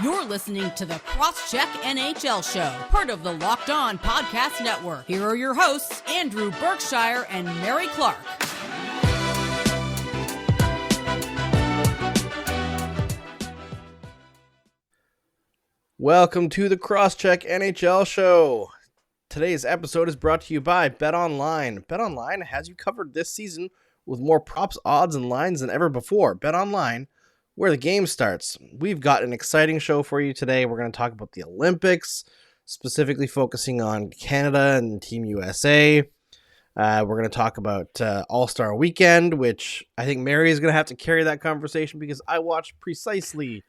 You're listening to the Cross-Check NHL Show, part of the Locked On Podcast Network. Here are your hosts, Andrew Berkshire and Mary Clarke. Welcome to the Cross-Check NHL Show. Today's episode is brought to you by BetOnline. BetOnline has you covered this season with more props, odds, and lines than ever before. BetOnline, where the game starts. We've got an exciting show for you today. We're going to talk about the Olympics, specifically focusing on Canada and Team USA. We're going to talk about All-Star Weekend, which I think Mary is going to have to carry that conversation because I watched precisely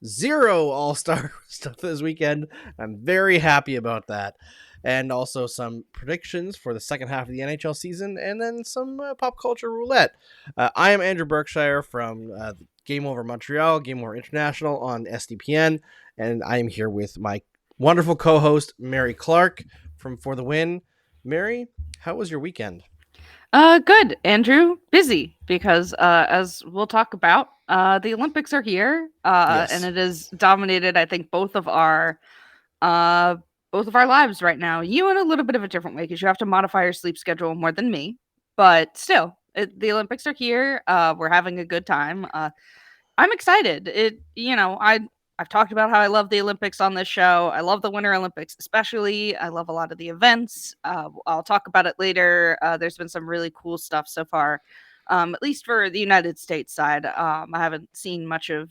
0 All-Star stuff this weekend. I'm very happy about that. And also some predictions for the second half of the NHL season, and then some pop culture roulette. I am Andrew Berkshire from Game Over Montreal, Game Over International on SDPN, and I am here with my wonderful co-host, Mary Clarke from For the Win. Mary, how was your weekend? Good, Andrew. Busy because, as we'll talk about, the Olympics are here, Yes. and it has dominated, I think, both of our lives right now. You in a little bit of a different way because you have to modify your sleep schedule more than me, but still, the Olympics are here. We're having a good time. I'm excited. I've talked about how I love the Olympics on this show. I love the Winter Olympics, especially. I love a lot of the events. I'll talk about it later. There's been some really cool stuff so far, at least for the United States side. I haven't seen much of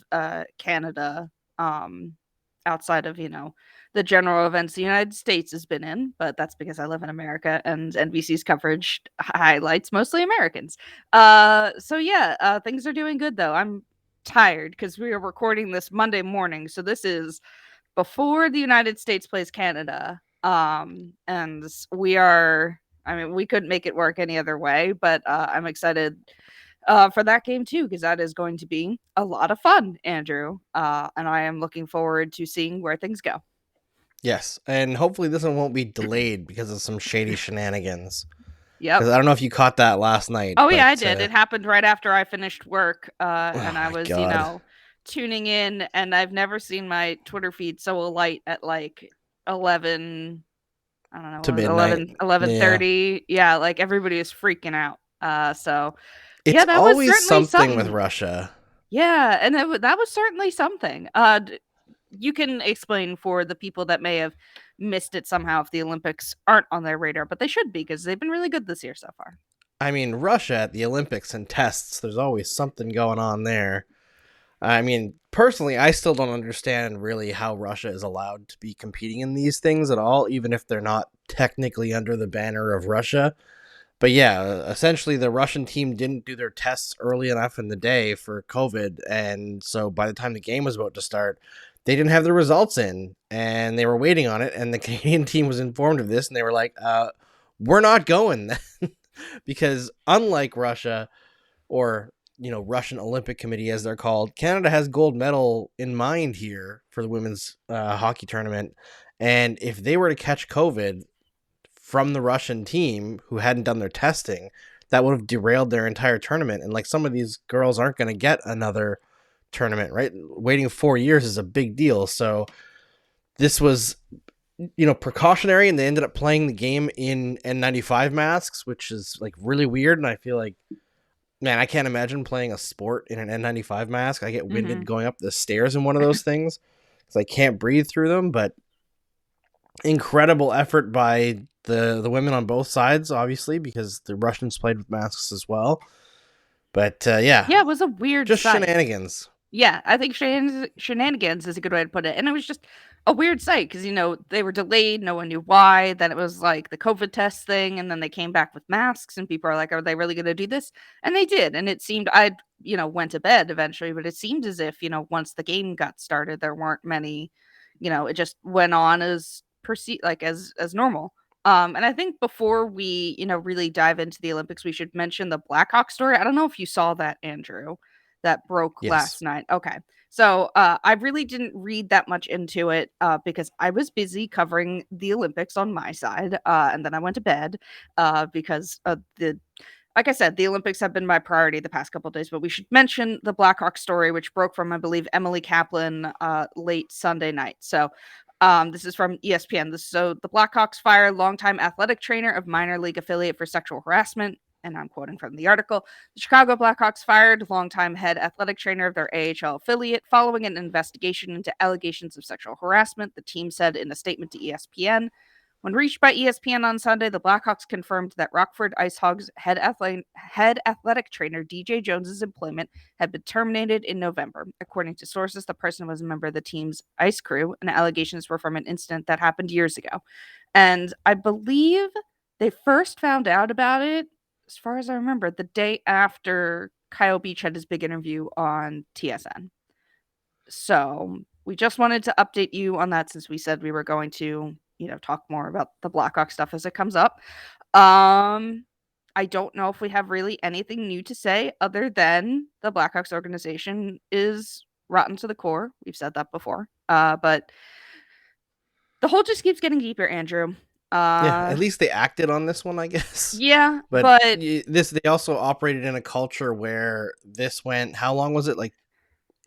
Canada outside of, the general events the United States has been in, but that's because I live in America and NBC's coverage highlights mostly Americans. Things are doing good, though. I'm tired because we are recording this Monday morning, so this is before the United States plays Canada, and we couldn't make it work any other way, but I'm excited for that game too, because that is going to be a lot of fun, Andrew, and I am looking forward to seeing where things go. Yes, and hopefully this one won't be delayed because of some shady shenanigans. Yep. Because I don't know if you caught that last night. Oh, yeah, I did. It happened right after I finished work, and I was, God. Tuning in, and I've never seen my Twitter feed so alight at like 11, I don't know, to midnight. 11:30. Yeah, like everybody is freaking out. It's that always was certainly something with Russia. Yeah, and that was certainly something. You can explain for the people that may have missed it somehow if the Olympics aren't on their radar, but they should be because they've been really good this year so far. I mean, Russia at the Olympics and tests, there's always something going on there. I mean, personally, I still don't understand really how Russia is allowed to be competing in these things at all, even if they're not technically under the banner of Russia. But yeah, essentially the Russian team didn't do their tests early enough in the day for COVID, and so by the time the game was about to start, they didn't have the results in, and they were waiting on it, and the Canadian team was informed of this, and they were like, we're not going then. Because unlike Russia, or, Russian Olympic Committee as they're called, Canada has gold medal in mind here for the women's hockey tournament, and if they were to catch COVID from the Russian team who hadn't done their testing, that would have derailed their entire tournament, and some of these girls aren't going to get another tournament, right? Waiting 4 years is a big deal. So this was, precautionary, and they ended up playing the game in N95 masks, which is really weird. And I feel like, man, I can't imagine playing a sport in an N95 mask. I get winded going up the stairs in one of those things because I can't breathe through them. But incredible effort by the women on both sides, obviously, because the Russians played with masks as well. But it was a weird just sight. Shenanigans. Yeah, I think shenanigans is a good way to put it. And it was just a weird sight because, they were delayed. No one knew why. Then it was like the COVID test thing. And then they came back with masks and people are like, are they really going to do this? And they did. And it seemed I went to bed eventually. But it seemed as if, once the game got started, there weren't many, it just went on as as normal. And I think before we, really dive into the Olympics, we should mention the Blackhawks story. I don't know if you saw that, Andrew. That broke last night. Okay. So I really didn't read that much into it because I was busy covering the Olympics on my side. And then I went to bed because the like I said, the Olympics have been my priority the past couple of days, but we should mention the Blackhawks story, which broke from, I believe, Emily Kaplan late Sunday night. So this is from ESPN. So the Blackhawks fired longtime athletic trainer of minor league affiliate for sexual harassment. And I'm quoting from the article. The Chicago Blackhawks fired longtime head athletic trainer of their AHL affiliate following an investigation into allegations of sexual harassment, the team said in a statement to ESPN. When reached by ESPN on Sunday, the Blackhawks confirmed that Rockford IceHogs head athletic trainer DJ Jones's employment had been terminated in November. According to sources, the person was a member of the team's ice crew, and allegations were from an incident that happened years ago. And I believe they first found out about it, as far as I remember, the day after Kyle Beach had his big interview on TSN. So we just wanted to update you on that, since we said we were going to talk more about the Blackhawks stuff as it comes up. I don't know if we have really anything new to say other than the Blackhawks organization is rotten to the core. We've said that before. But the hole just keeps getting deeper, Andrew. At least they acted on this one, I guess. Yeah, but they also operated in a culture where this went, how long was it? Like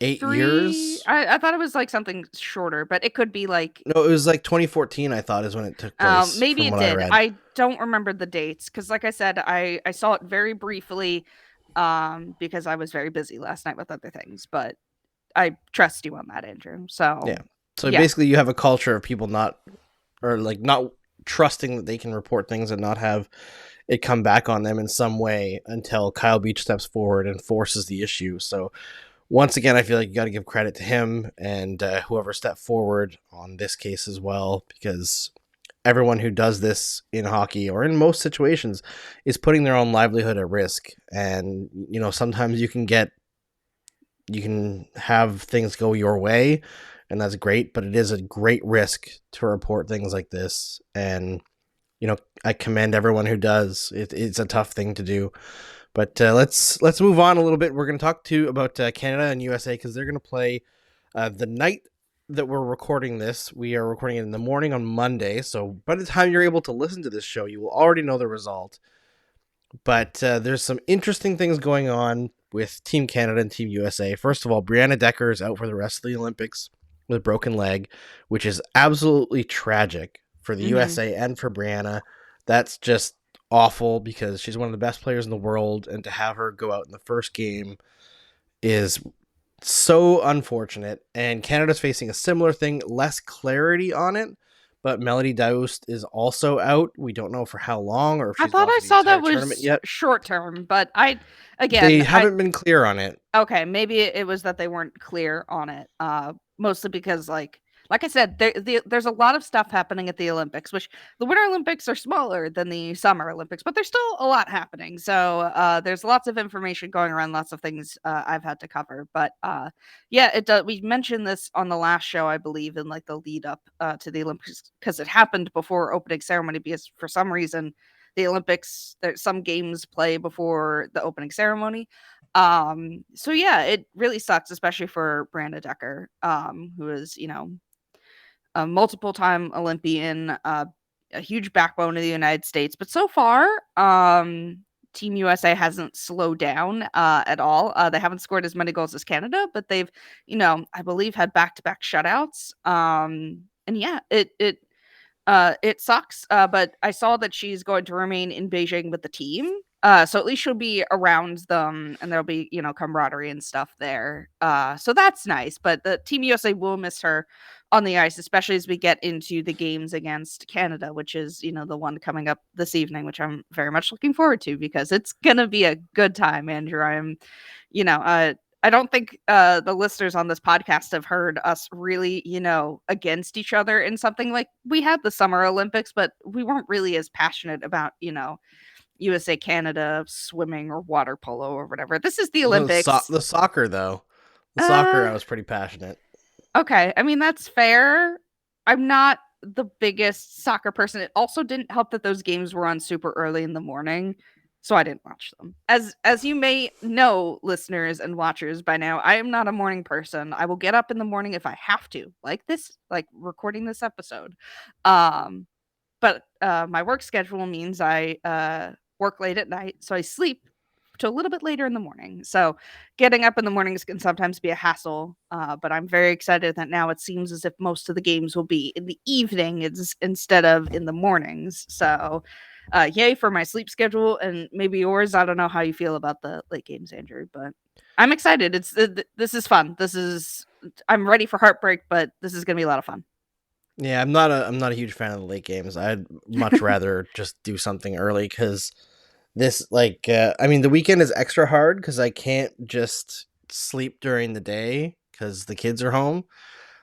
8 years? I thought it was like something shorter, but it could be like... No, it was like 2014, I thought, is when it took place. Maybe it did. I don't remember the dates, because like I said, I saw it very briefly because I was very busy last night with other things, but I trust you on that, Andrew. So basically you have a culture of people not trusting that they can report things and not have it come back on them in some way until Kyle Beach steps forward and forces the issue. So once again, I feel like you got to give credit to him and whoever stepped forward on this case as well, because everyone who does this in hockey or in most situations is putting their own livelihood at risk. And, sometimes you can have things go your way, and that's great, but it is a great risk to report things like this. And, I commend everyone who does. It's a tough thing to do. But let's move on a little bit. We're going to talk about Canada and USA, because they're going to play the night that we're recording this. We are recording it in the morning on Monday. So by the time you're able to listen to this show, you will already know the result. But there's some interesting things going on with Team Canada and Team USA. First of all, Brianna Decker is out for the rest of the Olympics with a broken leg, which is absolutely tragic for the USA and for Brianna. That's just awful, because she's one of the best players in the world, and to have her go out in the first game is so unfortunate. And Canada's facing a similar thing, less clarity on it, but Melody Daoust is also out. We don't know for how long, or if she's I thought I saw that was yet. Short term, but they haven't been clear on it. Okay, maybe it was that they weren't clear on it, mostly because like I said, there's a lot of stuff happening at the Olympics, which the Winter Olympics are smaller than the Summer Olympics, but there's still a lot happening. So there's lots of information going around, lots of things I've had to cover. But it does. We mentioned this on the last show, I believe, in like the lead up to the Olympics, because it happened before opening ceremony, because for some reason the Olympics, some games play before the opening ceremony. So it really sucks, especially for Brianna Decker, who is, a multiple-time Olympian, a huge backbone of the United States. But so far, Team USA hasn't slowed down at all. They haven't scored as many goals as Canada, but they've, I believe, had back-to-back shutouts. It sucks. But I saw that she's going to remain in Beijing with the team. So at least she'll be around them, and there'll be, camaraderie and stuff there. So that's nice. But the Team USA will miss her on the ice, especially as we get into the games against Canada, which is, the one coming up this evening, which I'm very much looking forward to, because it's going to be a good time, Andrew. I don't think the listeners on this podcast have heard us really, against each other in something like we had the Summer Olympics, but we weren't really as passionate about, USA, Canada, swimming or water polo or whatever. This is the Olympics. The soccer, though. Soccer, I was pretty passionate. Okay. I mean, that's fair. I'm not the biggest soccer person. It also didn't help that those games were on super early in the morning, so I didn't watch them. As you may know, listeners and watchers, by now, I am not a morning person. I will get up in the morning if I have to, like recording this episode. But my work schedule means I work late at night, so I sleep to a little bit later in the morning. So getting up in the mornings can sometimes be a hassle, but I'm very excited that now it seems as if most of the games will be in the evening instead of in the mornings. So yay for my sleep schedule and maybe yours. I don't know how you feel about the late games, Andrew, but I'm excited. This is fun. I'm ready for heartbreak, but this is going to be a lot of fun. Yeah, I'm not a huge fan of the late games. I'd much rather just do something early because this I mean the weekend is extra hard because I can't just sleep during the day because the kids are home.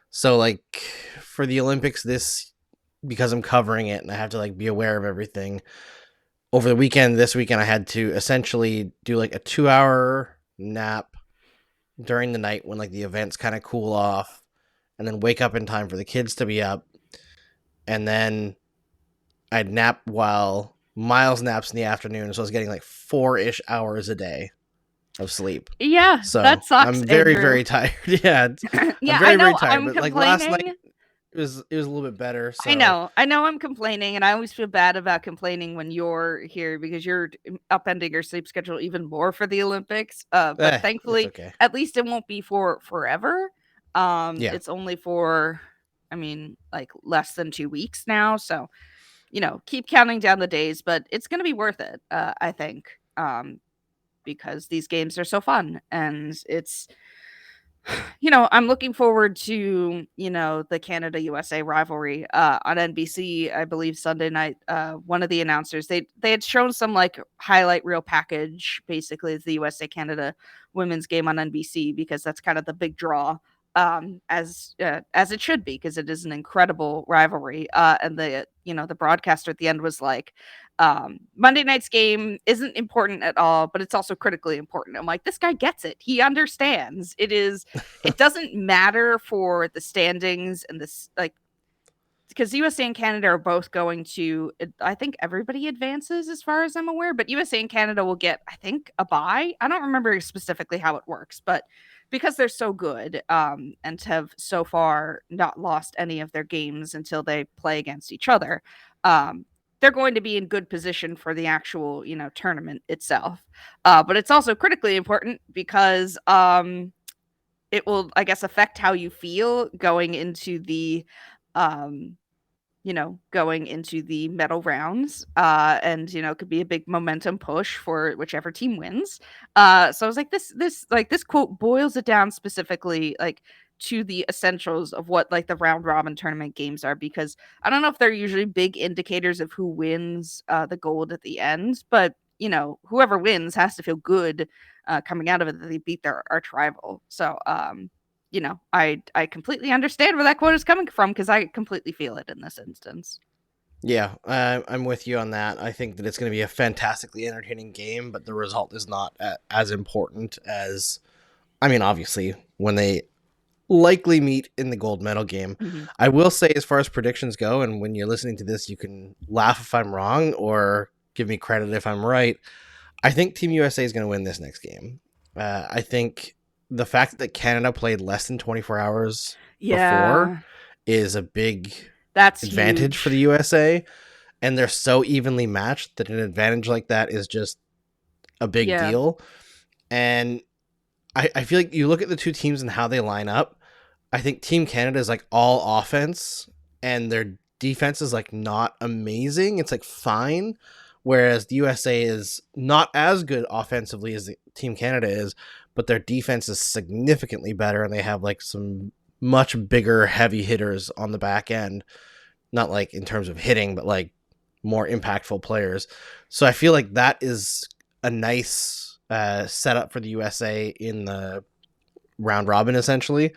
So like for the Olympics because I'm covering it and I have to like be aware of everything. Over the weekend, this weekend I had to essentially do like a 2-hour nap during the night when like the events kind of cool off and then wake up in time for the kids to be up. And then I'd nap while Miles naps in the afternoon, so I was getting like 4-ish hours a day of sleep. Yeah, So that sucks, I'm very, Andrew. very tired. Yeah, Yeah, I'm I very, know very tired. I'm But like last night, complaining. it was a little bit better. So I know I'm complaining, and I always feel bad about complaining when you're here because you're upending your sleep schedule even more for the Olympics. But it's thankfully, okay. at least it won't be for forever. Yeah, It's only for, I mean, like less than 2 weeks now. So, keep counting down the days, but it's going to be worth it. I think, because these games are so fun, and I'm looking forward to, the Canada USA rivalry on NBC, I believe Sunday night. One of the announcers, they had shown some like highlight reel package, basically it's the USA Canada women's game on NBC because that's kind of the big draw. As it should be because it is an incredible rivalry. And the broadcaster at the end was like, Monday night's game isn't important at all, but it's also critically important. I'm like, this guy gets it. He understands. It doesn't matter for the standings and this, like, because USA and Canada are both going to, I think everybody advances as far as I'm aware, but USA and Canada will get, I think, a bye. I don't remember specifically how it works, but because they're so good, and have so far not lost any of their games until they play against each other, they're going to be in good position for the actual, tournament itself. But it's also critically important because it will, I guess, affect how you feel going into um, the medal rounds. And, it could be a big momentum push for whichever team wins. So I was like, this quote boils it down specifically, like, to the essentials of what like the round robin tournament games are, because I don't know if they're usually big indicators of who wins the gold at the end, but whoever wins has to feel good coming out of it that they beat their arch rival. So I completely understand where that quote is coming from because I completely feel it in this instance. yeah, I'm with you on that. I think that it's going to be a fantastically entertaining game, but the result is not as important as, I mean, obviously when they likely meet in the gold medal game. Mm-hmm. I will say, as far as predictions go, and when you're listening to this, you can laugh if I'm wrong or give me credit if I'm right. I think Team USA is going to win this next game. I think the fact that Canada played less than 24 hours before is a big advantage huge for the USA, and they're so evenly matched that an advantage like that is just a big deal. And I feel like you look at the two teams and how they line up. I think Team Canada is like all offense and their defense is like not amazing. It's like fine. Whereas the USA is not as good offensively as the Team Canada is, but their defense is significantly better and they have like some much bigger heavy hitters on the back end. Not like in terms of hitting, but like more impactful players. So I feel like that is a nice setup for the USA in the round robin, essentially.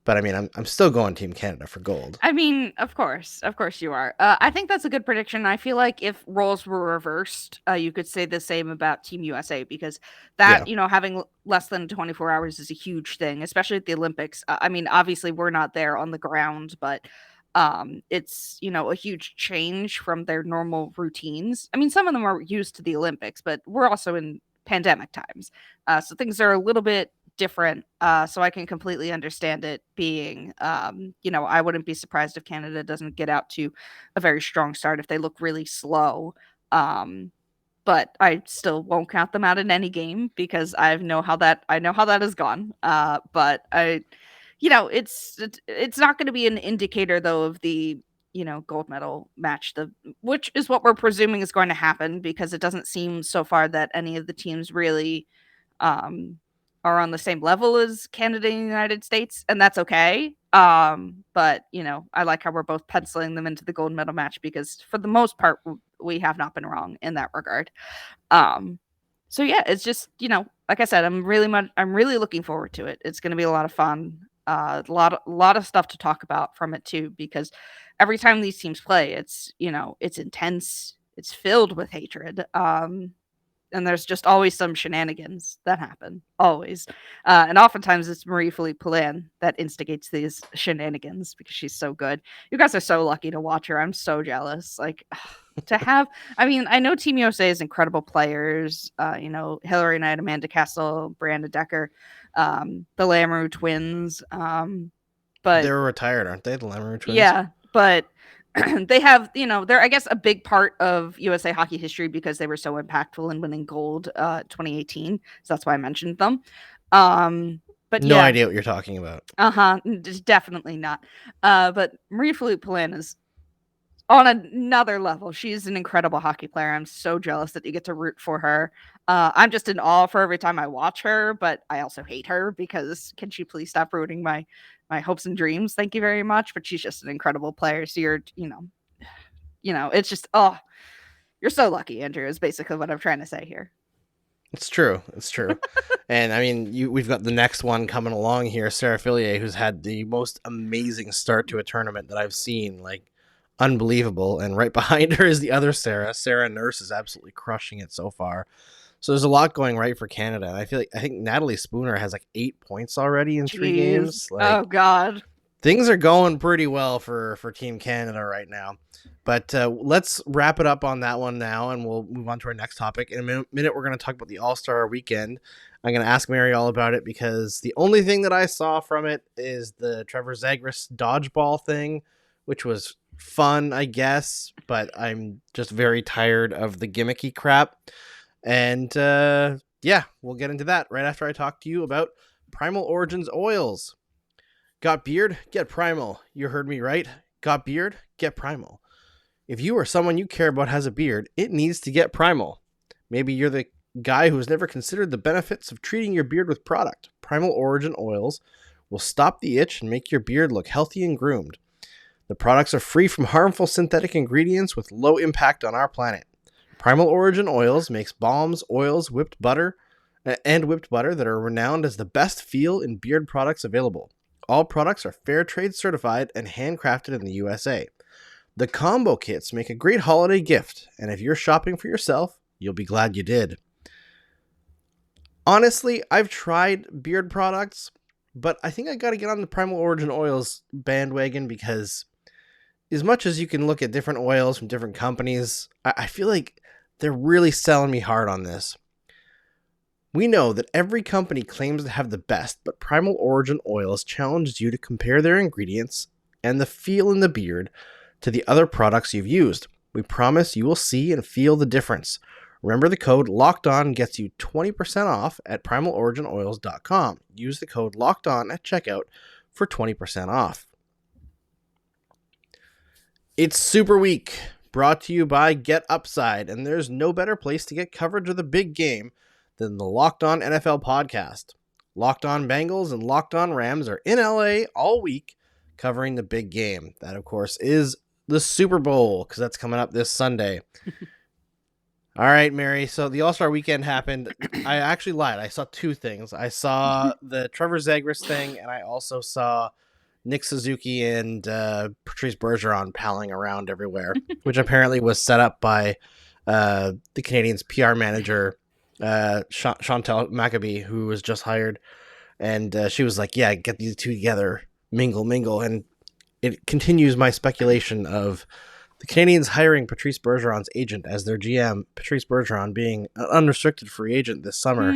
But I mean, I'm still going Team Canada for gold. I mean, of course you are. I think that's a good prediction. I feel like if roles were reversed, you could say the same about Team USA because that, having less than 24 hours is a huge thing, especially at the Olympics. I mean, obviously we're not there on the ground, but it's, a huge change from their normal routines. I mean, some of them are used to the Olympics, but we're also in pandemic times. So things are a little bit different. So I can completely understand it being, I wouldn't be surprised if Canada doesn't get out to a very strong start if they look really slow. but I still won't count them out in any game because I know how that has gone. But it's not going to be an indicator though of the gold medal match, which is what we're presuming is going to happen because it doesn't seem so far that any of the teams really um, are on the same level as Canada and the United States, and that's okay. But I like how we're both penciling them into the gold medal match because for the most part, we have not been wrong in that regard. So yeah, it's just like I said, I'm really looking forward to it. It's going to be a lot of fun. A lot of stuff to talk about from it too, because every time these teams play, it's intense. It's filled with hatred. And there's just always some shenanigans that happen, always. And oftentimes it's Marie-Philippe Poulin that instigates these shenanigans because she's so good. You guys are so lucky to watch her. I'm so jealous. Like, to have, I mean, I know Team USA is incredible players. Hillary Knight, Amanda Castle, Brianna Decker, the Lamoureux twins. But they were retired, aren't they? The Lamoureux twins? Yeah, but they have, they're, I guess, a big part of USA hockey history because they were so impactful in winning gold 2018. So that's why I mentioned them. But no yeah. idea what you're talking about. Definitely not. But Marie-Philippe Poulin is on another level. She's an incredible hockey player. I'm so jealous that you get to root for her. I'm just in awe for every time I watch her, but I also hate her because can she please stop ruining my hopes and dreams? Thank you very much. But she's just an incredible player. So you're, it's just, you're so lucky, Andrew, is basically what I'm trying to say here. It's true. And I mean, we've got the next one coming along here, Sarah Fillier, who's had the most amazing start to a tournament that I've seen. Like, unbelievable. And right behind her is the other Sarah. Sarah Nurse is absolutely crushing it so far. So there's a lot going right for Canada. And I think Natalie Spooner has like 8 points already in 3 games. Like, oh God. Things are going pretty well for Team Canada right now. But let's wrap it up on that one now, and we'll move on to our next topic. In a minute, we're going to talk about the All-Star Weekend. I'm going to ask Mary all about it because the only thing that I saw from it is the Trevor Zegras dodgeball thing, which was fun, I guess, but I'm just very tired of the gimmicky crap. And yeah, we'll get into that right after I talk to you about Primal Origins oils. Got beard? Get Primal. You heard me right. Got beard? Get Primal. If you or someone you care about has a beard, it needs to get Primal. Maybe you're the guy who's never considered the benefits of treating your beard with product. Primal Origin oils will stop the itch and make your beard look healthy and groomed. The products are free from harmful synthetic ingredients with low impact on our planet. Primal Origin oils makes balms, oils, whipped butter that are renowned as the best feel in beard products available. All products are fair trade certified and handcrafted in the USA. The combo kits make a great holiday gift, and if you're shopping for yourself, you'll be glad you did. Honestly, I've tried beard products, but I think I got to get on the Primal Origin oils bandwagon because as much as you can look at different oils from different companies, I feel like they're really selling me hard on this. We know that every company claims to have the best, but Primal Origin oils challenges you to compare their ingredients and the feel in the beard to the other products you've used. We promise you will see and feel the difference. Remember, the code LOCKEDON gets you 20% off at primaloriginoils.com. Use the code LOCKEDON at checkout for 20% off. It's Super Week, brought to you by Get Upside, and there's no better place to get coverage of the big game than the Locked On NFL podcast. Locked On Bengals and Locked On Rams are in LA all week covering the big game. That, of course, is the Super Bowl, because that's coming up this Sunday. All right, Mary. So the All-Star Weekend happened. I actually lied. I saw 2 things. I saw the Trevor Zegras thing, and I also saw Nick Suzuki and Patrice Bergeron palling around everywhere, which apparently was set up by the Canadiens' PR manager, Chantal Maccabi, who was just hired. And she was like, yeah, get these 2 together, mingle. And it continues my speculation of the Canadiens hiring Patrice Bergeron's agent as their GM, Patrice Bergeron being an unrestricted free agent this summer.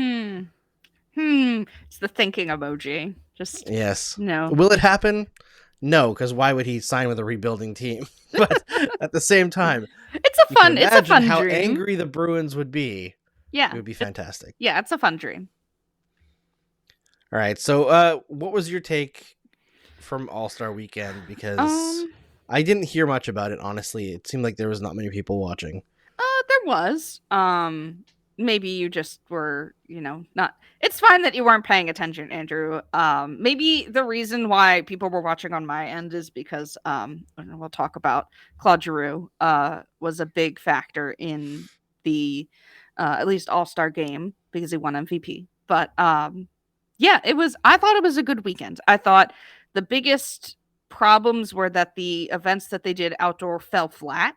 It's the thinking emoji. Just yes. no. Will it happen? No, because why would he sign with a rebuilding team? But at the same time, It's a you can fun imagine how dream. angry the Bruins would be. Yeah. It would be fantastic. Yeah, it's a fun dream. All right, so what was your take from All-Star Weekend? Because I didn't hear much about it, honestly. It seemed like there was not many people watching. There was. Maybe you just were, not. It's fine that you weren't paying attention, Andrew. Maybe the reason why people were watching on my end is because, and we'll talk about Claude Giroux, was a big factor in the, at least All-Star game because he won MVP. But, yeah, I thought it was a good weekend. I thought the biggest problems were that the events that they did outdoor fell flat.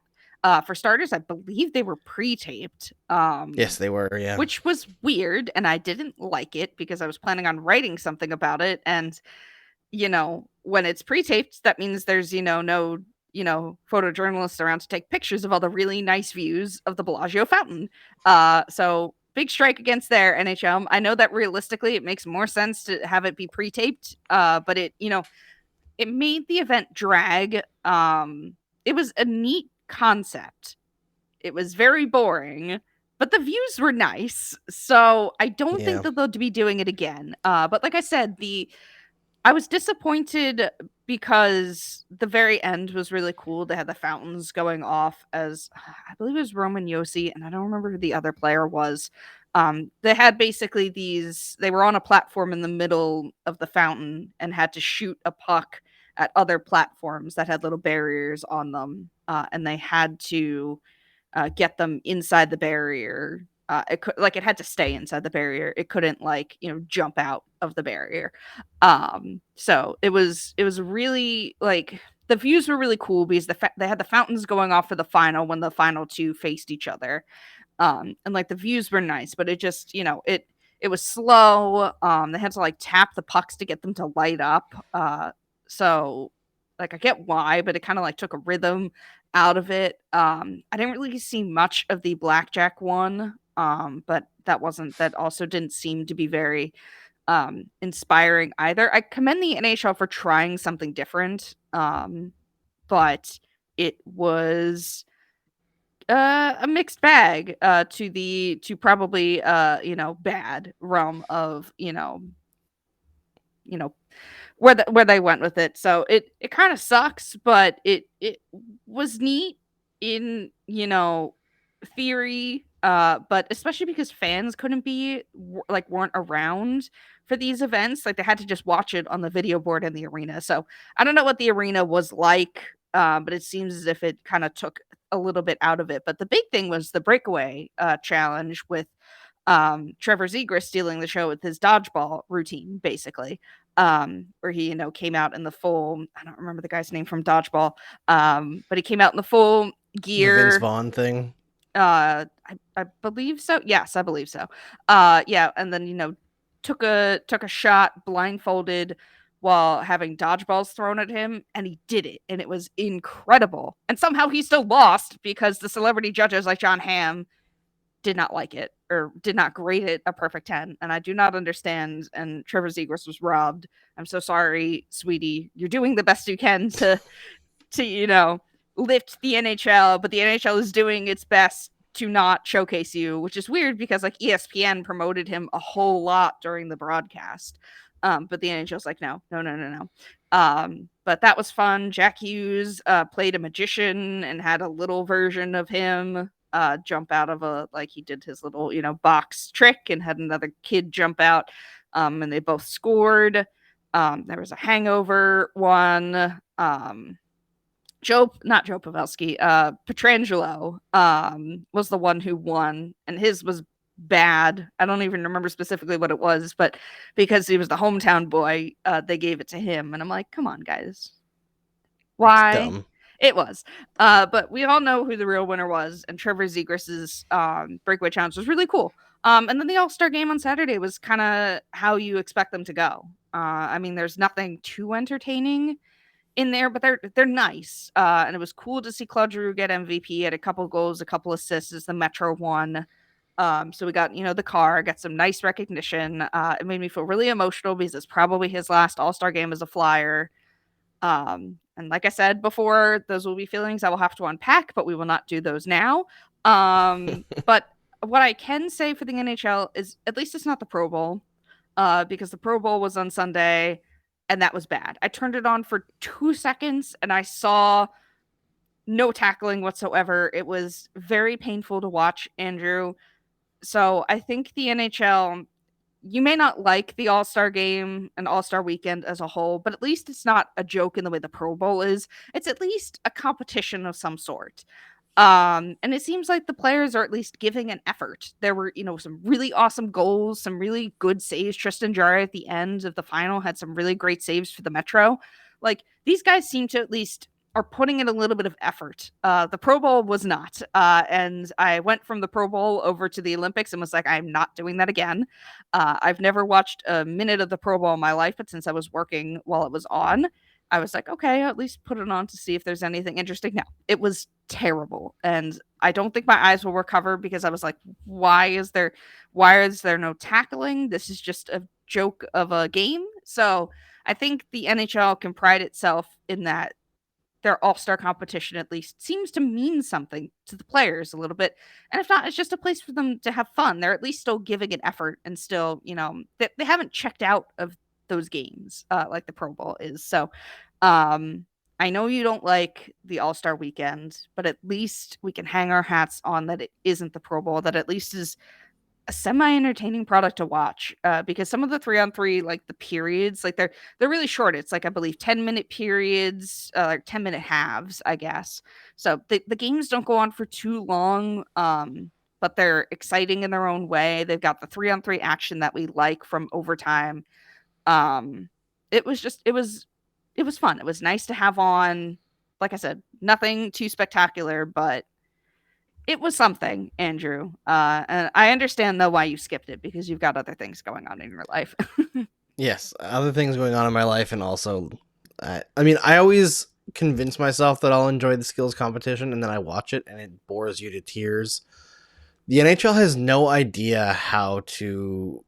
For starters, I believe they were pre-taped. Yes, they were, yeah. Which was weird, and I didn't like it because I was planning on writing something about it. And, when it's pre-taped, that means there's, no, photojournalists around to take pictures of all the really nice views of the Bellagio fountain. So big strike against their NHL. I know that realistically it makes more sense to have it be pre-taped, but it made the event drag. It was a neat concept. It was very boring, but the views were nice. So I don't think that they'll be doing it again. But like I said, I was disappointed because the very end was really cool. They had the fountains going off as I believe it was Roman Yossi, and I don't remember who the other player was. They had basically they were on a platform in the middle of the fountain and had to shoot a puck at other platforms that had little barriers on them. And they had to get them inside the barrier. It had to stay inside the barrier. It couldn't jump out of the barrier. So it was really the views were really cool because they had the fountains going off for the final when the final two faced each other. And the views were nice, but it just, it was slow. They had to tap the pucks to get them to light up. So I get why, but it kind of took a rhythm out of it. I didn't really see much of the blackjack one. But that also didn't seem to be very inspiring either. I commend the NHL for trying something different. But it was a mixed bag to probably bad realm of where they went with it. So it kind of sucks, but it was neat in theory, but especially because fans couldn't weren't around for these events. They had to just watch it on the video board in the arena. So I don't know what the arena was like, but it seems as if it kind of took a little bit out of it. But the big thing was the breakaway challenge with Trevor Zegras stealing the show with his dodgeball routine, basically, where he, came out in the full, I don't remember the guy's name from dodgeball, but he came out in the full gear. The Vince Vaughn thing? I believe so. Yes, I believe so. Yeah, and then, took a shot blindfolded while having dodgeballs thrown at him, and he did it, and it was incredible. And somehow he still lost because the celebrity judges like John Hamm did not like it or did not grade it a perfect 10, and I do not understand. And Trevor Zegras was robbed. I'm so sorry, sweetie. You're doing the best you can to lift the NHL, but the NHL is doing its best to not showcase you, which is weird because ESPN promoted him a whole lot during the broadcast. But the NHL's like, no. But that was fun. Jack Hughes played a magician and had a little version of him jump out of he did his little, box trick and had another kid jump out. And they both scored. There was a hangover one. Not Joe Pavelski, Pietrangelo was the one who won, and his was bad. I don't even remember specifically what it was, but because he was the hometown boy, they gave it to him, and I'm like, come on, guys. Why? It's dumb. It was. But we all know who the real winner was, and Trevor Zegras's breakaway challenge was really cool. And then the All-Star game on Saturday was kind of how you expect them to go. There's nothing too entertaining in there, but they're nice. And it was cool to see Claude Giroux get MVP. Had a couple goals, a couple assists as the Metro won. So we got, the car, got some nice recognition. It made me feel really emotional because it's probably his last All-Star game as a Flyer. And like I said before, those will be feelings I will have to unpack, but we will not do those now. But what I can say for the NHL is at least it's not the Pro Bowl, because the Pro Bowl was on Sunday and that was bad. I turned it on for 2 seconds and I saw no tackling whatsoever. It was very painful to watch, Andrew. So I think the NHL, you may not like the All-Star game and All-Star weekend as a whole, but at least it's not a joke in the way the Pro Bowl is. It's at least a competition of some sort. And it seems like the players are at least giving an effort. There were, some really awesome goals, some really good saves. Tristan Jarry at the end of the final had some really great saves for the Metro. Like, these guys seem to at least are putting in a little bit of effort. The Pro Bowl was not. And I went from the Pro Bowl over to the Olympics and was like, I'm not doing that again. I've never watched a minute of the Pro Bowl in my life, but since I was working while it was on, I was like, okay, I'll at least put it on to see if there's anything interesting. No, it was terrible. And I don't think my eyes will recover because I was like, why is there no tackling? This is just a joke of a game. So I think the NHL can pride itself in that their all-star competition at least seems to mean something to the players a little bit. And if not, it's just a place for them to have fun. They're at least still giving an effort and still, they haven't checked out of those games like the Pro Bowl is. So I know you don't like the All-Star weekend, but at least we can hang our hats on that it isn't the Pro Bowl, that at least is a semi-entertaining product to watch, because some of the 3-on-3, like the periods, like they're really short. It's like, I believe 10-minute periods, like 10-minute halves, I guess. So the games don't go on for too long, but they're exciting in their own way. They've got the 3-on-3 action that we like from overtime. It was fun. It was nice to have on. Like I said, nothing too spectacular, but it was something, Andrew. And I understand, though, why you skipped it, because you've got other things going on in your life. Yes, other things going on in my life, and also, I always convince myself that I'll enjoy the skills competition, and then I watch it, and it bores you to tears. The NHL has no idea how to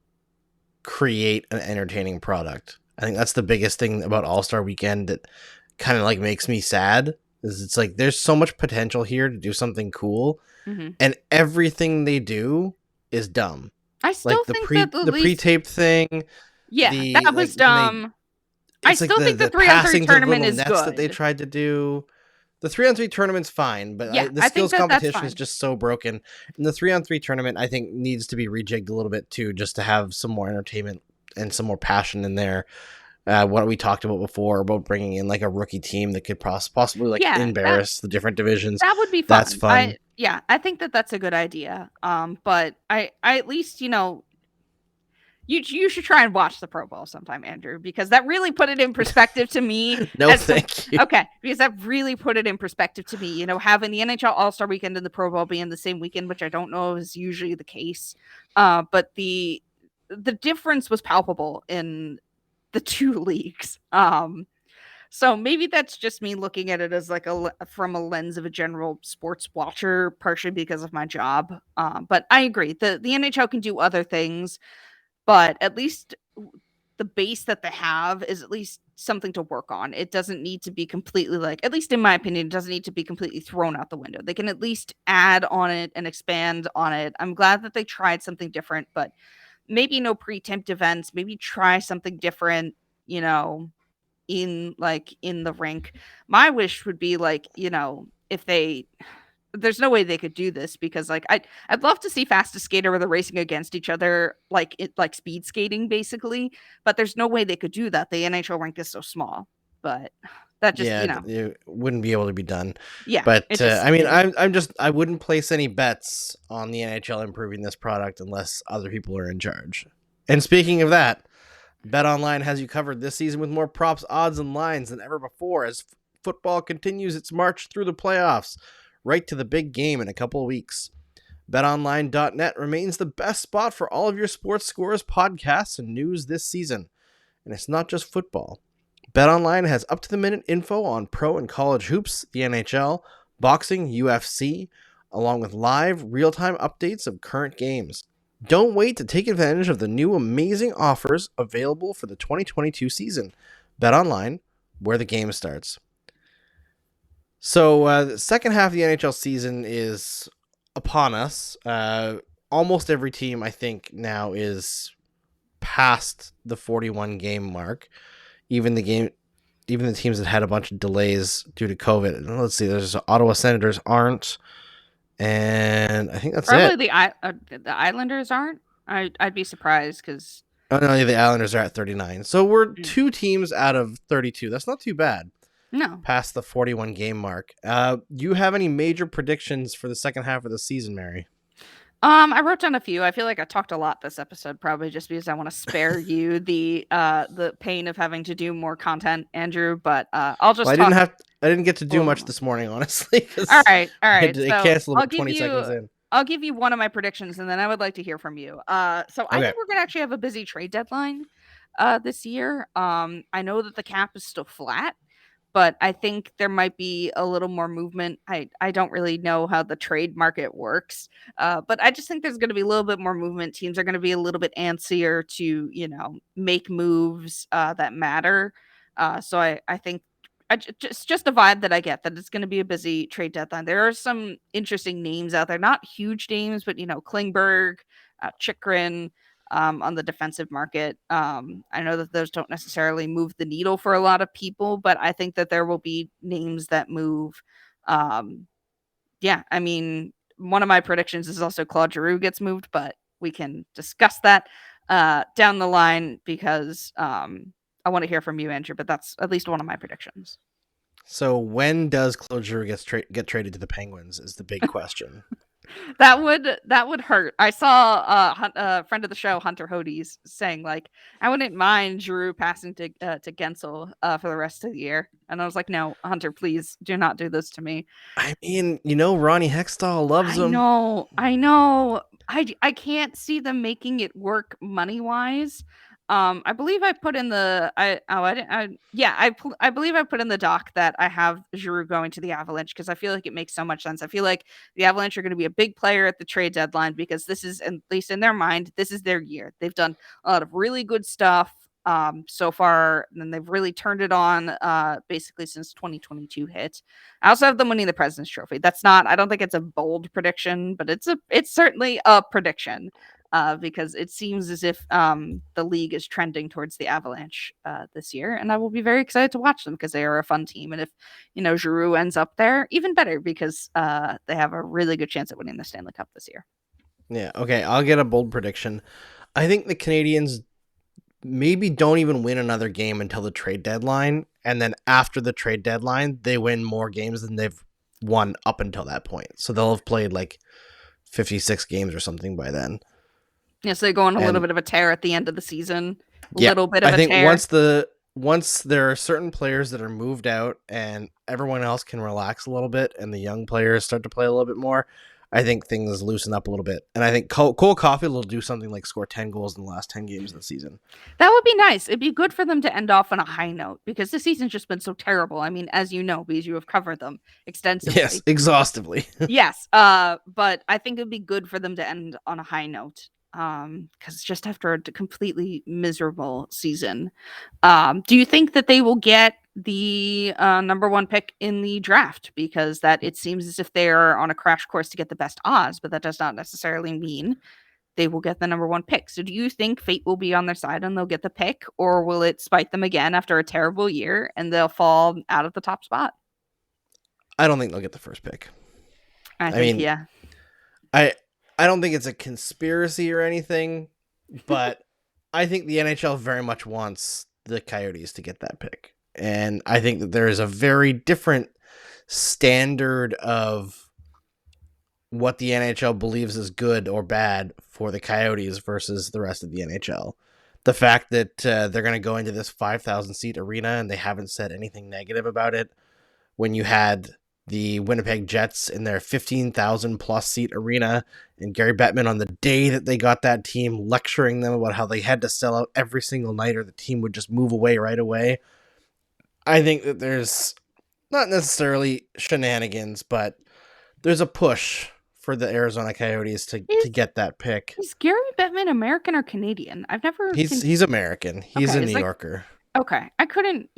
create an entertaining product. I think that's the biggest thing about All-Star Weekend that kind of like makes me sad. Is it's like there's so much potential here to do something cool, and everything they do is dumb. I still think that the pre-taped thing. Yeah, that was dumb. I still think the 3-on-3 tournament is good. That they tried to do. The 3-on-3 tournament's fine, but the skills competition is just so broken. And the 3-on-3 tournament, I think, needs to be rejigged a little bit too, just to have some more entertainment and some more passion in there. What we talked about before about bringing in like a rookie team that could possibly embarrass the different divisions. That would be fun. That's fun. I think that's a good idea. But I at least, you should try and watch the Pro Bowl sometime, Andrew, because that really put it in perspective to me. Thank you. Okay, because that really put it in perspective to me. Having the NHL All-Star Weekend and the Pro Bowl being the same weekend, which I don't know is usually the case. But the difference was palpable in the two leagues. So maybe that's just me looking at it as like from a lens of a general sports watcher, partially because of my job. But I agree. The NHL can do other things, but at least the base that they have is at least something to work on. It doesn't need to be completely at least in my opinion, it doesn't need to be completely thrown out the window. They can at least add on it and expand on it. I'm glad that they tried something different, but maybe no pre-tempt events, maybe try something different, in the rink. My wish would be if there's no way they could do this, because I'd love to see fastest skater where they're racing against each other, like speed skating basically, but there's no way they could do that. The NHL rink is so small, but that just, it wouldn't be able to be done. Yeah. But I wouldn't place any bets on the NHL improving this product unless other people are in charge. And speaking of that, BetOnline has you covered this season with more props, odds, and lines than ever before as football continues its march through the playoffs, right to the big game in a couple of weeks. BetOnline.net remains the best spot for all of your sports scores, podcasts, and news this season. And it's not just football. BetOnline has up-to-the-minute info on pro and college hoops, the NHL, boxing, UFC, along with live, real-time updates of current games. Don't wait to take advantage of the new amazing offers available for the 2022 season. BetOnline, where the game starts. So the second half of the NHL season is upon us. Almost every team, I think, now is past the 41 game mark. Even the teams that had a bunch of delays due to COVID. Let's see, there's Ottawa Senators aren't, and I think that's Probably it. the Islanders aren't. I'd be surprised because Oh no, the Islanders are at 39. So we're 2 teams out of 32. That's not too bad. no. Past the 41 game mark. You have any major predictions for the second half of the season, Mary? I wrote down a few. I feel like I talked a lot this episode, probably just because I want to spare you the pain of having to do more content, Andrew. But I'll just. Well, I didn't get to do much this morning, honestly. All right. It So canceled about 20 seconds in. I'll give you one of my predictions, and then I would like to hear from you. I think we're gonna actually have a busy trade deadline this year. I know that the cap is still flat, but I think there might be a little more movement. I don't really know how the trade market works, but I just think there's going to be a little bit more movement. Teams are going to be a little bit antsier to, make moves that matter. So I think just a vibe that I get that it's going to be a busy trade deadline. There are some interesting names out there, not huge names, but Klingberg, Chikrin. On the defensive market. I know that those don't necessarily move the needle for a lot of people, but I think that there will be names that move. Yeah, I mean, one of my predictions is also Claude Giroux gets moved, but we can discuss that down the line because I want to hear from you, Andrew, but that's at least one of my predictions. So when does Claude Giroux get traded to the Penguins is the big question. That would hurt. I saw a friend of the show, Hunter Hodes, saying I wouldn't mind Giroux passing to Gensel for the rest of the year, and I was like, no, Hunter, please do not do this to me. I mean, Ronnie Hextall loves him. I know. I can't see them making it work money wise. I believe I put in the I believe I put in the doc that I have Giroux going to the Avalanche because I feel like it makes so much sense. I feel like the Avalanche are going to be a big player at the trade deadline because this is, at least in their mind, this is their year. They've done a lot of really good stuff so far, and they've really turned it on basically since 2022 hit. I also have them winning the President's Trophy. I don't think it's a bold prediction, but it's certainly a prediction. Because it seems as if the league is trending towards the Avalanche this year, and I will be very excited to watch them because they are a fun team. And if Giroux ends up there, even better because they have a really good chance at winning the Stanley Cup this year. Yeah, okay, I'll get a bold prediction. I think the Canadiens maybe don't even win another game until the trade deadline, and then after the trade deadline, they win more games than they've won up until that point. So they'll have played 56 games or something by then. Yeah, so they go on a little bit of a tear at the end of the season. I think once there are certain players that are moved out and everyone else can relax a little bit and the young players start to play a little bit more, I think things loosen up a little bit. And I think Cole Caulfield will do something like score 10 goals in the last 10 games of the season. That would be nice. It'd be good for them to end off on a high note because the season's just been so terrible. I mean, as you know, because you have covered them extensively. Yes, exhaustively. Yes. But I think it'd be good for them to end on a high note. Because just after a completely miserable season, do you think that they will get the number 1 pick in the draft? Because that it seems as if they're on a crash course to get the best odds, but that does not necessarily mean they will get the number 1 pick. So do you think fate will be on their side and they'll get the pick, or will it spite them again after a terrible year and they'll fall out of the top spot? I don't think they'll get the first pick. I think. I don't think it's a conspiracy or anything, but I think the NHL very much wants the Coyotes to get that pick. And I think that there is a very different standard of what the NHL believes is good or bad for the Coyotes versus the rest of the NHL. The fact that they're going to go into this 5,000 seat arena and they haven't said anything negative about it, when you had the Winnipeg Jets in their 15,000 plus seat arena and Gary Bettman on the day that they got that team lecturing them about how they had to sell out every single night or the team would just move away right away. I think that there's not necessarily shenanigans, but there's a push for the Arizona Coyotes to get that pick. Is Gary Bettman American or Canadian? I've never. He's American. He's a New Yorker. Okay. I couldn't,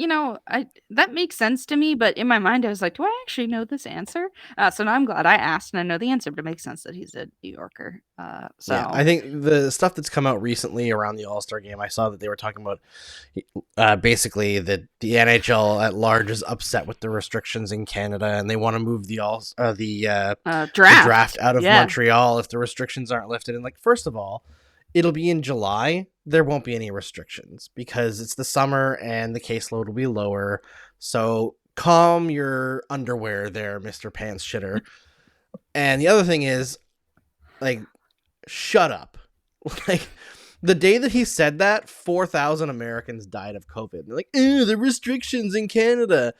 that makes sense to me, but in my mind I was like, do I actually know this answer? So now I'm glad I asked and I know the answer, but it makes sense that he's a New Yorker. Yeah, So I think the stuff that's come out recently around the All-Star game, I saw that they were talking about basically that the NHL at large is upset with the restrictions in Canada, and they want to move the draft draft. out of Yeah. Montreal if the restrictions aren't lifted. And like, first of all, it'll be in July. There won't be any restrictions because it's the summer and the caseload will be lower. So calm your underwear there, Mr. Pants Shitter. And the other thing is, like, shut up. Like, the day that he said that, 4,000 Americans died of COVID. They're like, the restrictions in Canada.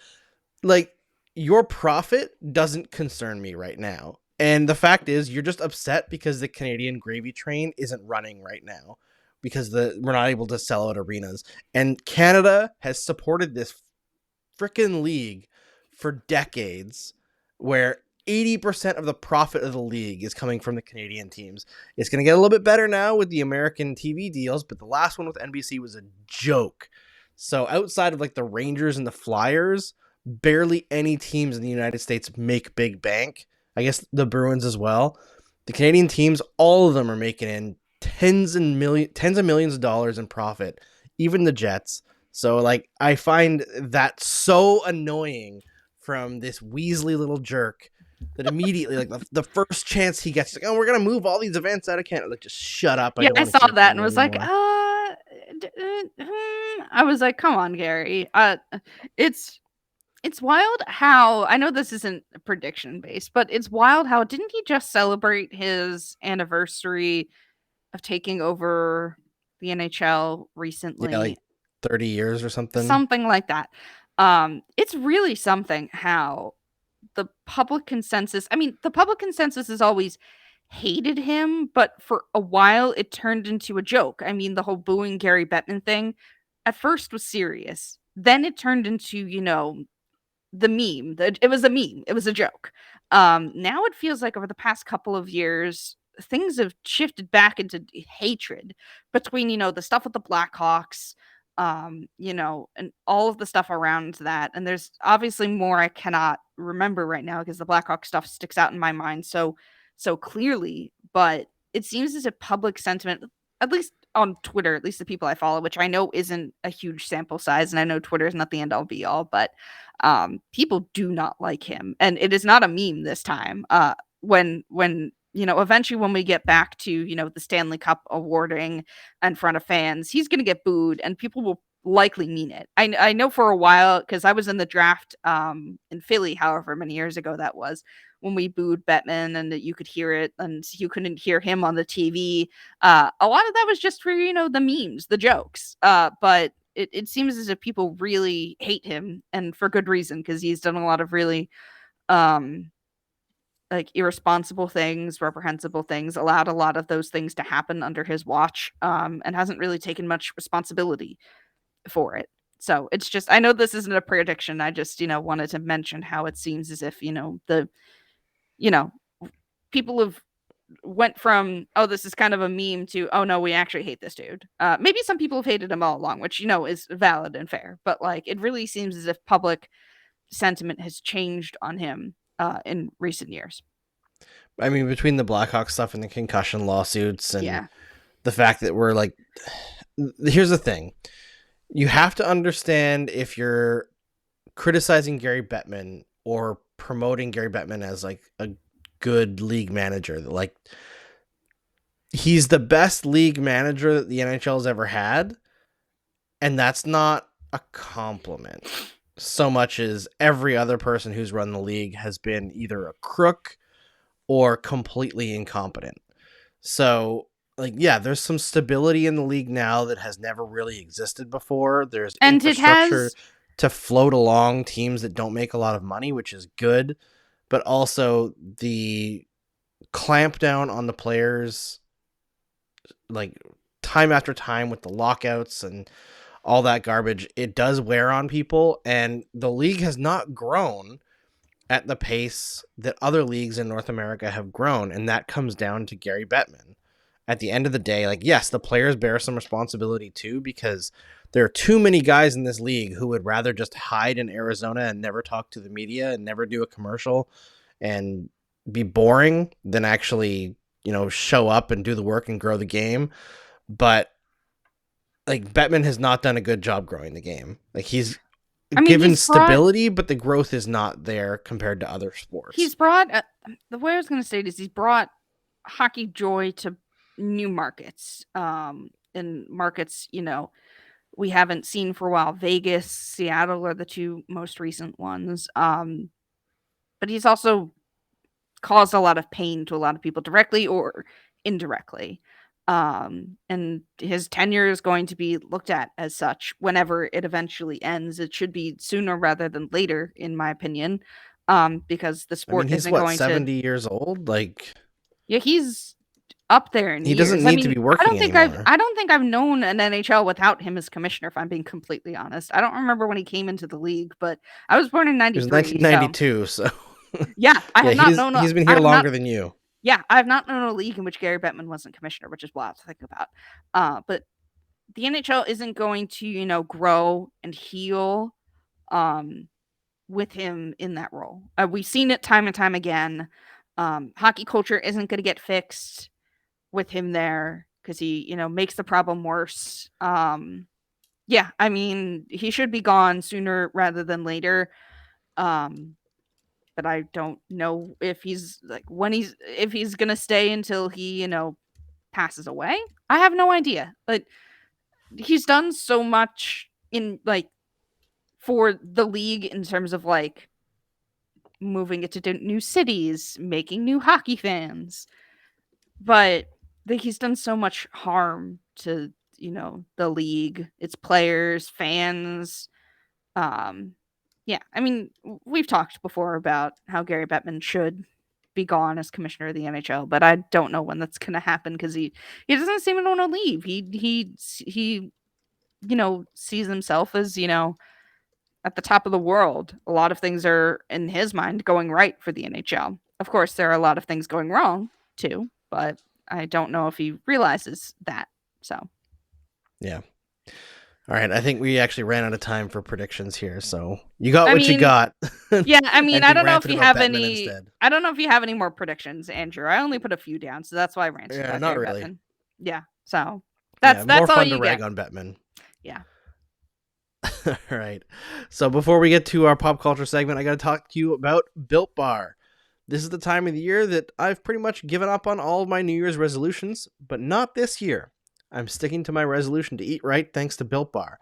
Like, your profit doesn't concern me right now. And the fact is, you're just upset because the Canadian gravy train isn't running right now because we're not able to sell out arenas. And Canada has supported this freaking league for decades, where 80% of the profit of the league is coming from the Canadian teams. It's going to get a little bit better now with the American TV deals, but the last one with NBC was a joke. So outside of like the Rangers and the Flyers, barely any teams in the United States make big bank. I guess the Bruins as well. The Canadian teams, all of them are making in tens of millions of dollars in profit, even the Jets. So like, I find that so annoying from this Weasley little jerk that immediately, like, the first chance he gets, he's like, oh, we're gonna move all these events out of Canada. Like, just shut up. Yeah, don't I want to saw hear that from and you was like, anymore. I was like, come on, Gary. It's wild how I know this isn't prediction based, but it's wild how didn't he just celebrate his anniversary of taking over the NHL Yeah, recently? like 30 years or something. Something like that. It's really something how the public consensus, I mean, the public consensus has always hated him, but for a while it turned into a joke. I mean, the whole booing Gary Bettman thing at first was serious. Then it turned into, the meme. It was a meme. It was a joke. Now it feels like over the past couple of years, things have shifted back into hatred between, the stuff with the Blackhawks, and all of the stuff around that. And there's obviously more I cannot remember right now because the Blackhawk stuff sticks out in my mind so clearly. But it seems as if public sentiment, at least on Twitter, at least the people I follow, which I know isn't a huge sample size, and I know Twitter is not the end all be all, but people do not like him, and it is not a meme this time. When eventually when we get back to the Stanley Cup awarding in front of fans, he's going to get booed, and people will likely mean it. I know for a while because I was in the draft in Philly, however many years ago that was, when we booed Bettman and that you could hear it and you couldn't hear him on the TV. A lot of that was just for the memes, the jokes. But it seems as if people really hate him, and for good reason, because he's done a lot of really um like irresponsible things, reprehensible things, allowed a lot of those things to happen under his watch, and hasn't really taken much responsibility for it. So it's just, I know this isn't a prediction. I just, wanted to mention how it seems as if, you know, people have went from, oh, this is kind of a meme to, oh no, we actually hate this dude. Maybe some people have hated him all along, which, is valid and fair, but like, it really seems as if public sentiment has changed on him in recent years. I mean, between the Blackhawks stuff and the concussion lawsuits and Yeah. the fact that we're like, here's the thing. You have to understand, if you're criticizing Gary Bettman or promoting Gary Bettman as like a good league manager, that like, he's the best league manager that the NHL has ever had, and that's not a compliment so much as every other person who's run the league has been either a crook or completely incompetent. So, like, yeah, there's some stability in the league now that has never really existed before. There's And it infrastructure has, to float along teams that don't make a lot of money, which is good, but also the clamp down on the players, like, time after time with the lockouts and all that garbage, it does wear on people, and the league has not grown at the pace that other leagues in North America have grown, and that comes down to Gary Bettman. At the end of the day, like, yes, the players bear some responsibility too, because There are too many guys in this league who would rather just hide in Arizona and never talk to the media and never do a commercial and be boring than actually, show up and do the work and grow the game. But like Bettman has not done a good job growing the game. Like he's given stability, but the growth is not there compared to other sports. He's brought the way I was going to say it is he's brought hockey joy to new markets, and markets we haven't seen for a while. Vegas, Seattle are the two most recent ones. But he's also caused a lot of pain to a lot of people directly or indirectly. And his tenure is going to be looked at as such whenever it eventually ends. It should be sooner rather than later, in my opinion, because the sport he's isn't going 70 years old. Like, yeah, he's up there in he years. doesn't need to be working anymore. I don't think I've known an NHL without him as commissioner, if I'm being completely honest. I don't remember when he came into the league, but I was born in 93. It was 1992, so yeah, I have not known. He's been here longer than you. Yeah, I have not known a league in which Gary Bettman wasn't commissioner, which is wild to think about. But the NHL isn't going to, grow and heal with him in that role. We've seen it time and time again. Hockey culture isn't going to get fixed with him there because he, makes the problem worse. Yeah, I mean, he should be gone sooner rather than later. But I don't know if he's if he's gonna stay until he, passes away. I have no idea. But he's done so much in for the league in terms of moving it to new cities, making new hockey fans. But he's done so much harm to, the league, its players, fans. Yeah, I mean, we've talked before about how Gary Bettman should be gone as commissioner of the NHL, but I don't know when that's going to happen because he doesn't seem to want to leave. He sees himself as, at the top of the world. A lot of things are, in his mind, going right for the NHL. Of course, there are a lot of things going wrong, too, but I don't know if he realizes that, so. Yeah. All right, I think we actually ran out of time for predictions here, so you got what you got. Yeah, I mean, I don't know if you have any. I don't know if you have any more predictions, Andrew. I only put a few down, so that's why I ranted. Yeah, not really. Bettman. Yeah, so that's more all fun you to rag get. on Bettman. Yeah. All right. So before we get to our pop culture segment, I got to talk to you about Built Bar. This is the time of the year that I've pretty much given up on all of my New Year's resolutions, but not this year. I'm sticking to my resolution to eat right thanks to Built Bar.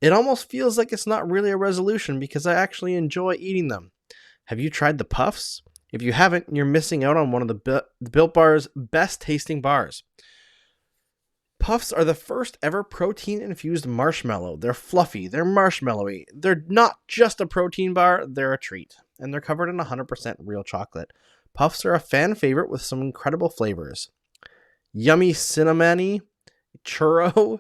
It almost feels like it's not really a resolution because I actually enjoy eating them. Have you tried the Puffs? If you haven't, you're missing out on one of the Built Bar's best tasting bars. Puffs are the first ever protein-infused marshmallow. They're fluffy, they're marshmallowy. They're not just a protein bar, they're a treat. And they're covered in 100% real chocolate. Puffs are a fan favorite with some incredible flavors. Yummy cinnamony, churro,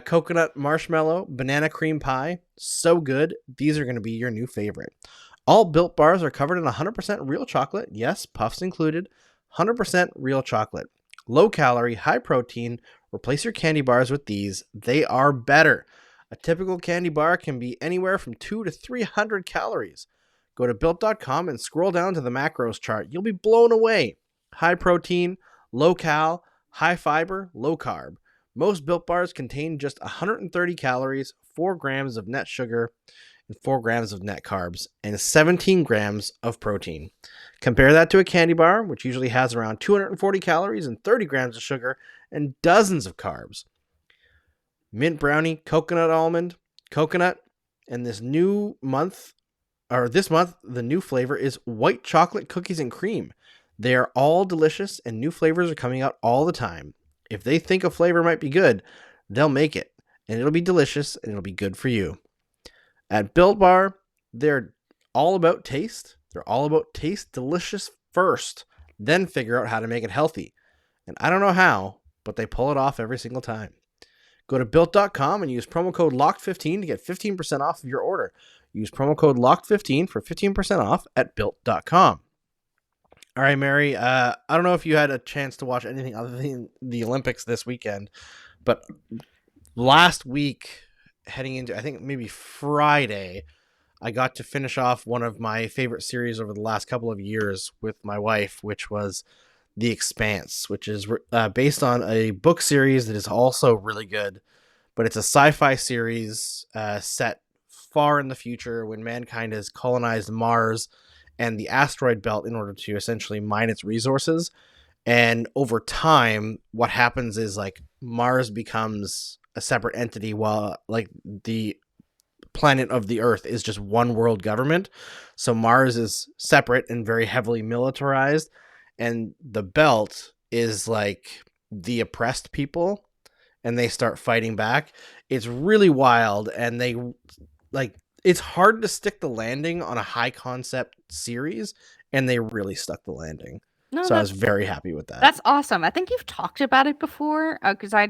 coconut marshmallow, banana cream pie. So good. These are going to be your new favorite. All Built Bars are covered in 100% real chocolate. Yes, Puffs included. 100% real chocolate. Low calorie, high protein. Replace your candy bars with these. They are better. A typical candy bar can be anywhere from 200 to 300 calories. Go to Built.com and scroll down to the macros chart. You'll be blown away. High protein, low cal, high fiber, low carb. Most Built Bars contain just 130 calories, 4 grams of net sugar, and 4 grams of net carbs, and 17 grams of protein. Compare that to a candy bar, which usually has around 240 calories and 30 grams of sugar and dozens of carbs. Mint brownie, coconut almond, coconut, and this month, the new flavor is white chocolate cookies and cream. They are all delicious, and new flavors are coming out all the time. If they think a flavor might be good, they'll make it, and it'll be delicious, and it'll be good for you. At Built Bar, they're all about taste. They're all about taste delicious first, then figure out how to make it healthy. And I don't know how, but they pull it off every single time. Go to Built.com and use promo code LOCKED15 to get 15% off of your order. Use promo code LOCKED15 for 15% off at Built.com. All right, Mary, I don't know if you had a chance to watch anything other than the Olympics this weekend, but last week heading into, I think maybe Friday, I got to finish off one of my favorite series over the last couple of years with my wife, which was The Expanse, which is based on a book series that is also really good, but it's a sci-fi series set far in the future when mankind has colonized Mars and the asteroid belt in order to essentially mine its resources. And over time, what happens is like Mars becomes a separate entity while like the planet of the Earth is just one world government. So Mars is separate and very heavily militarized, and the belt is like the oppressed people, and they start fighting back. It's really wild, and they like it's hard to stick the landing on a high concept series, and they really stuck the landing. No, So I was very happy with that. That's awesome. I think you've talked about it before, because I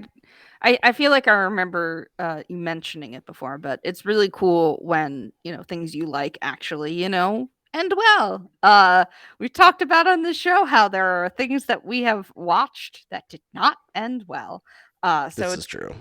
feel like I remember you mentioning it before. But it's really cool when things you like actually end well. We've talked about on the show how there are things that we have watched that did not end well. So This is true.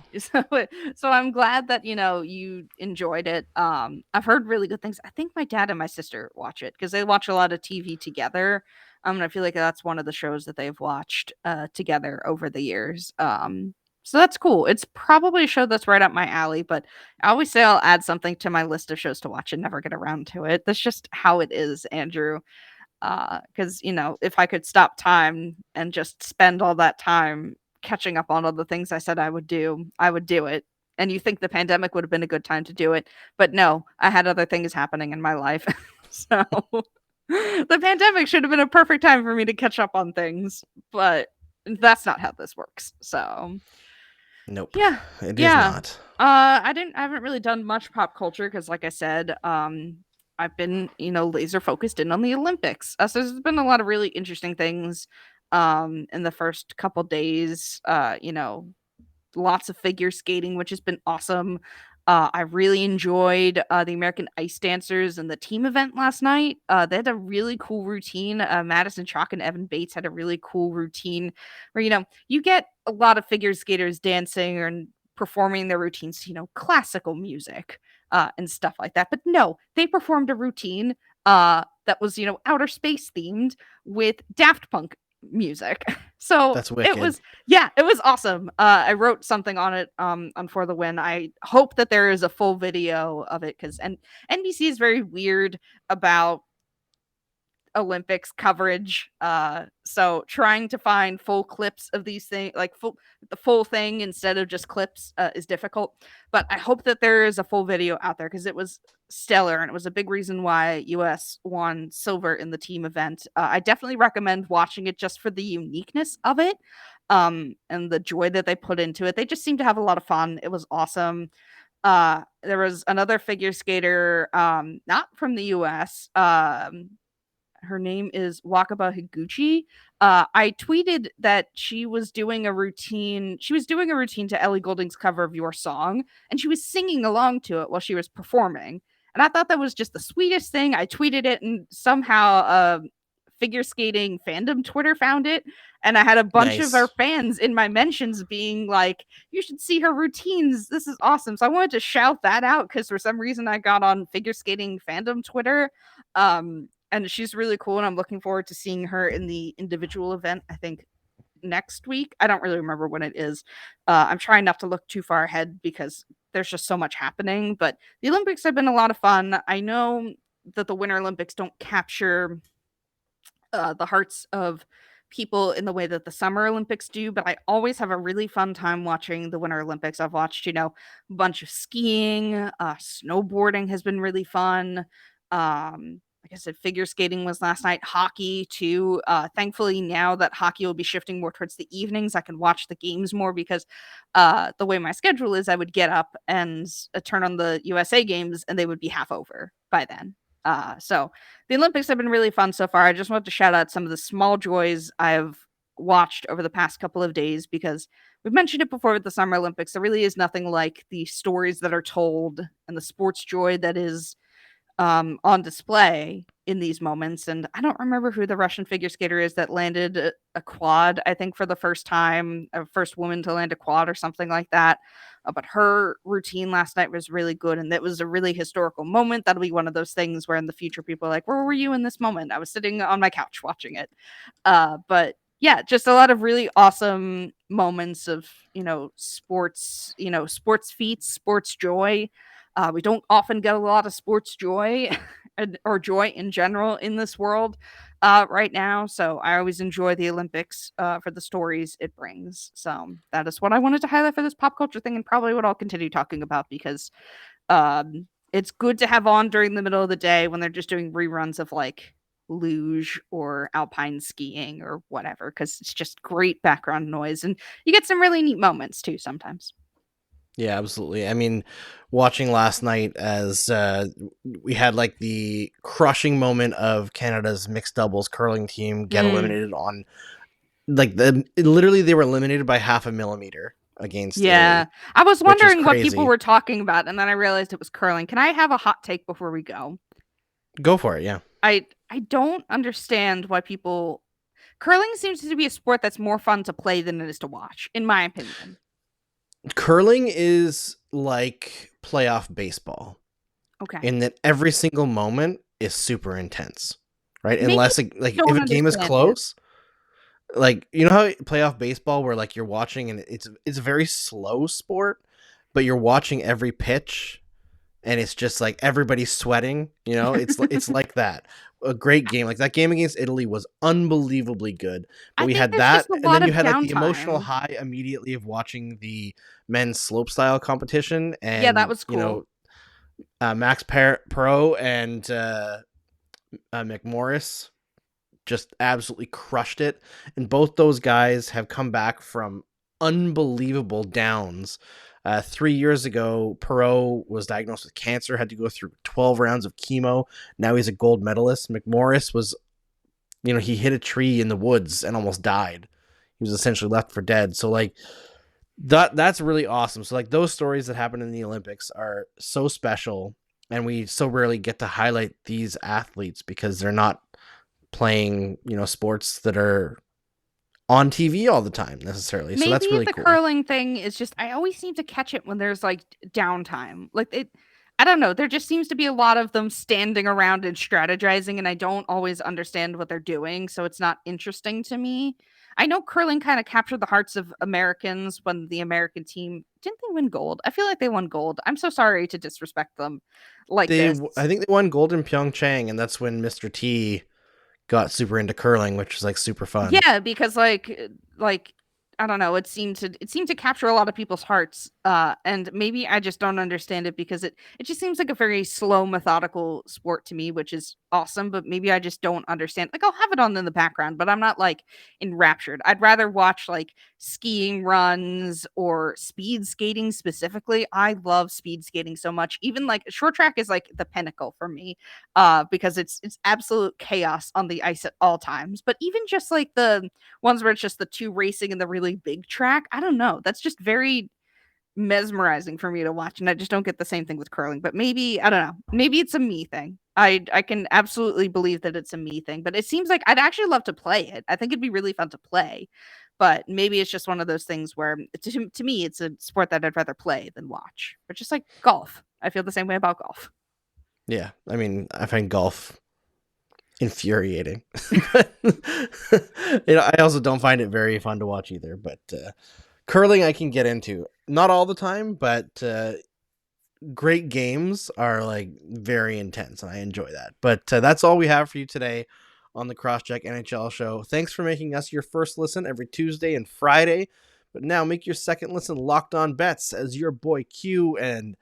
so I'm glad that you enjoyed it. I've heard really good things. I think my dad and my sister watch it because they watch a lot of TV together. And I feel like that's one of the shows that they've watched together over the years. So that's cool. It's probably a show that's right up my alley, but I always say I'll add something to my list of shows to watch and never get around to it. That's just how it is, Andrew. Because if I could stop time and just spend all that time catching up on all the things I said I would do it. And you think the pandemic would have been a good time to do it, but no, I had other things happening in my life. So the pandemic should have been a perfect time for me to catch up on things, but that's not how this works. So Nope. yeah, It is not. I haven't really done much pop culture because, like I said, I've been laser focused in on the Olympics. So there's been a lot of really interesting things in the first couple days. Lots of figure skating, which has been awesome. I really enjoyed the American Ice Dancers and the team event last night. They had a really cool routine. Madison Chalk and Evan Bates had a really cool routine where, you get a lot of figure skaters dancing and performing their routines to, classical music and stuff like that. But no, they performed a routine that was, outer space themed with Daft Punk music. So That's wicked. it was awesome. I wrote something on it on For the Win. I hope that there is a full video of it because NBC is very weird about Olympics coverage. So trying to find full clips of these things, like the full thing instead of just clips, is difficult. But I hope that there is a full video out there because it was stellar and it was a big reason why US won silver in the team event. I definitely recommend watching it just for the uniqueness of it, and the joy that they put into it. They just seemed to have a lot of fun. It was awesome. There was another figure skater, not from the US. Her name is Wakaba Higuchi. I tweeted that she was doing a routine. She was doing a routine to Ellie Goulding's cover of Your Song, and she was singing along to it while she was performing. And I thought that was just the sweetest thing. I tweeted it, and somehow figure skating fandom Twitter found it. And I had a bunch of our fans in my mentions being like, you should see her routines. This is awesome. So I wanted to shout that out because for some reason I got on figure skating fandom Twitter. And she's really cool, and I'm looking forward to seeing her in the individual event, I think, next week. I don't really remember when it is. I'm trying not to look too far ahead because there's just so much happening. But the Olympics have been a lot of fun. I know that the Winter Olympics don't capture the hearts of people in the way that the Summer Olympics do, but I always have a really fun time watching the Winter Olympics. I've watched, a bunch of skiing, snowboarding has been really fun. Like I said, figure skating was last night, hockey too. Thankfully, now that hockey will be shifting more towards the evenings, I can watch the games more because the way my schedule is, I would get up and turn on the USA games and they would be half over by then. So the Olympics have been really fun so far. I just want to shout out some of the small joys I've watched over the past couple of days because we've mentioned it before with the Summer Olympics. There really is nothing like the stories that are told and the sports joy that is on display in these moments. And I don't remember who the Russian figure skater is that landed a quad, I think, for the first time, a first woman to land a quad or something like that. But her routine last night was really good. And that was a really historical moment. That'll be one of those things where in the future people are like, where were you in this moment? I was sitting on my couch watching it. But yeah, just a lot of really awesome moments of, sports, sports feats, sports joy. We don't often get a lot of sports joy or joy in general in this world right now. So I always enjoy the Olympics for the stories it brings. So that is what I wanted to highlight for this pop culture thing, and probably what I'll continue talking about, because it's good to have on during the middle of the day when they're just doing reruns of like luge or alpine skiing or whatever, because it's just great background noise and you get some really neat moments too sometimes. Yeah, absolutely. I mean, watching last night as we had like the crushing moment of Canada's mixed doubles curling team get eliminated on like literally they were eliminated by half a millimeter against Yeah. Italy, I was which is wondering what people crazy. were talking about, and then I realized it was curling. Can I have a hot take before we go? Go for it, yeah. I don't understand why people curling seems to be a sport that's more fun to play than it is to watch, in my opinion. Curling is like playoff baseball Okay. in that every single moment is super intense, right? Maybe Unless if a game is understand it. close, like you know how playoff baseball where like you're watching and it's a very slow sport, but you're watching every pitch and it's just like everybody's sweating, it's like that. A great game. Like that game against Italy was unbelievably good. But we had that, and then you had like the emotional high immediately of watching the men's slopestyle competition, and Yeah, that was cool. Max Perot and McMorris just absolutely crushed it. And both those guys have come back from unbelievable downs. 3 years ago, Perot was diagnosed with cancer, had to go through 12 rounds of chemo. Now he's a gold medalist. McMorris was, he hit a tree in the woods and almost died. He was essentially left for dead. So like that's really awesome. So like those stories that happen in the Olympics are so special, and we so rarely get to highlight these athletes because they're not playing, sports that are on TV all the time necessarily. Maybe so that's really the cool. curling thing is just, I always seem to catch it when there's like downtime. Like I don't know. There just seems to be a lot of them standing around and strategizing, and I don't always understand what they're doing. So it's not interesting to me. I know curling kind of captured the hearts of Americans when the American team, didn't they win gold? I feel like they won gold. I'm so sorry to disrespect them like this. I think they won gold in Pyeongchang, and that's when Mr. T got super into curling, which is like super fun. Yeah, because like I don't know, it seemed to capture a lot of people's hearts, and maybe I just don't understand it because it just seems like a very slow, methodical sport to me, which is awesome, but maybe I just don't understand. Like I'll have it on in the background, but I'm not like enraptured. I'd rather watch like skiing runs or speed skating specifically. I love speed skating so much. Even like short track is like the pinnacle for me, because it's absolute chaos on the ice at all times. But even just like the ones where it's just the two racing in the really big track, I don't know. That's just very mesmerizing for me to watch, and I just don't get the same thing with curling. But maybe, I don't know. Maybe it's a me thing. I can absolutely believe that it's a me thing, but it seems like I'd actually love to play it. I think it'd be really fun to play. But maybe it's just one of those things where to me it's a sport that I'd rather play than watch. But just like golf. I feel the same way about golf. Yeah, I mean, I find golf infuriating. I also don't find it very fun to watch either, but curling I can get into. Not all the time, but great games are like very intense, and I enjoy that. But that's all we have for you today on the Cross-Check NHL Show. Thanks for making us your first listen every Tuesday and Friday, but now make your second listen Locked On Bets as your boy Q and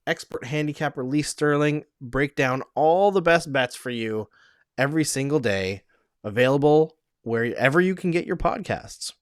expert handicapper Lee Sterling break down all the best bets for you every single day, available wherever you can get your podcasts.